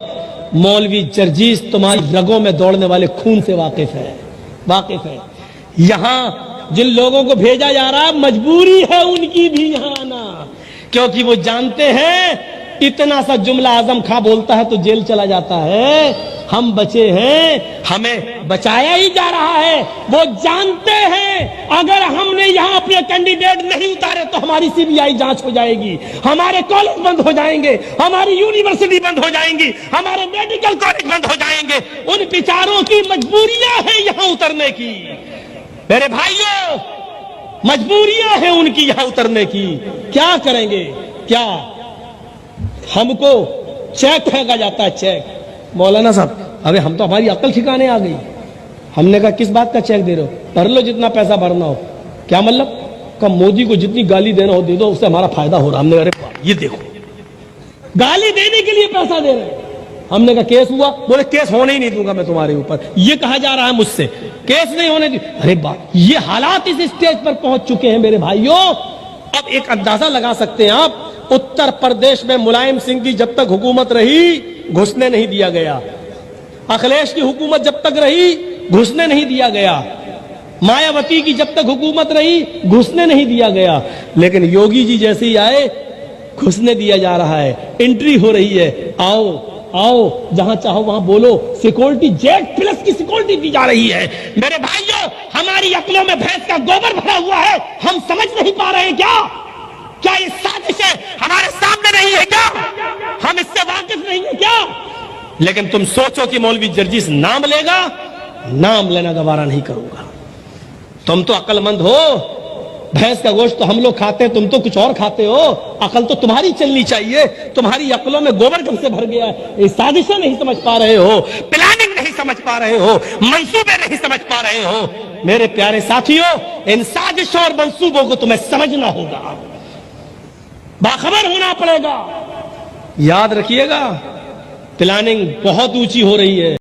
मौलवी जर्जीस तुम्हारी रगों में दौड़ने वाले खून से वाकिफ है। यहां जिन लोगों को भेजा जा रहा है मजबूरी है उनकी भी यहां आना, क्योंकि वो जानते हैं इतना सा जुमला आजम खां बोलता है तो जेल चला जाता है। हम बचे हैं, हमें बचाया ही जा रहा है। वो जानते हैं अगर हमने यहां अपने कैंडिडेट नहीं उतारे तो हमारी सीबीआई जांच हो जाएगी, हमारे कॉलेज बंद हो जाएंगे, हमारी यूनिवर्सिटी बंद हो जाएंगी, हमारे मेडिकल कॉलेज बंद हो जाएंगे। उन बेचारों की मजबूरियां हैं यहां उतरने की। मेरे भाइयों, मजबूरियां हैं उनकी यहां उतरने की। क्या करेंगे? क्या हमको चेक फेंका जाता है? चेक मौलाना साहब, अरे हम तो हमारी अकल ठिकाने आ गई। हमने कहा किस बात का चेक दे रहे हो? भर लो जितना पैसा भरना हो। क्या मतलब? कब मोदी को जितनी गाली देना हो दे दो, उससे हमारा फायदा हो रहा। हमने अरे ये देखो, गाली देने के लिए पैसा दे रहे हैं। हमने कहा केस हुआ? बोले केस होने ही नहीं दूंगा मैं तुम्हारे ऊपर। ये कहा जा रहा है मुझसे, केस नहीं होने दी। अरे बात, ये हालात इस स्टेज पर पहुंच चुके हैं मेरे भाइयों। अब एक अंदाजा लगा सकते हैं आप, उत्तर प्रदेश में मुलायम सिंह की जब तक हुकूमत रही घुसने नहीं दिया गया, अखिलेश की हुकूमत जब तक रही घुसने नहीं दिया गया, मायावती की जब तक हुकूमत रही घुसने नहीं दिया गया, लेकिन योगी जी जैसे ही आए घुसने दिया जा रहा है। एंट्री हो रही है, आओ आओ जहां चाहो वहां बोलो। सिक्योरिटी जेट प्लस की सिक्योरिटी दी जा रही है। मेरे भाइयों, हमारी अकलों में भैंस का गोबर भरा हुआ है, हम समझ नहीं पा रहे हैं क्या ये साजिशें हमारे सामने नहीं है क्या? हम इससे वाकिफ नहीं है क्या? लेकिन तुम सोचो कि मौलवी जर्जीस नाम लेगा, नाम लेना गवारा नहीं करूंगा। तुम तो अक्लमंद हो, भैंस का गोश्त तो हम लोग खाते हैं, तुम तो कुछ और खाते हो। अकल तो तुम्हारी चलनी चाहिए। तुम्हारी अकलों में गोबर कब से भर गया है? ये साजिशें नहीं समझ पा रहे हो, प्लानिंग नहीं समझ पा रहे हो, मंसूबे नहीं समझ पा रहे हो। मेरे प्यारे साथियों, इन साजिशों और मंसूबों को तुम्हें समझना होगा, बाखबर होना पड़ेगा। याद रखिएगा, प्लानिंग बहुत ऊंची हो रही है।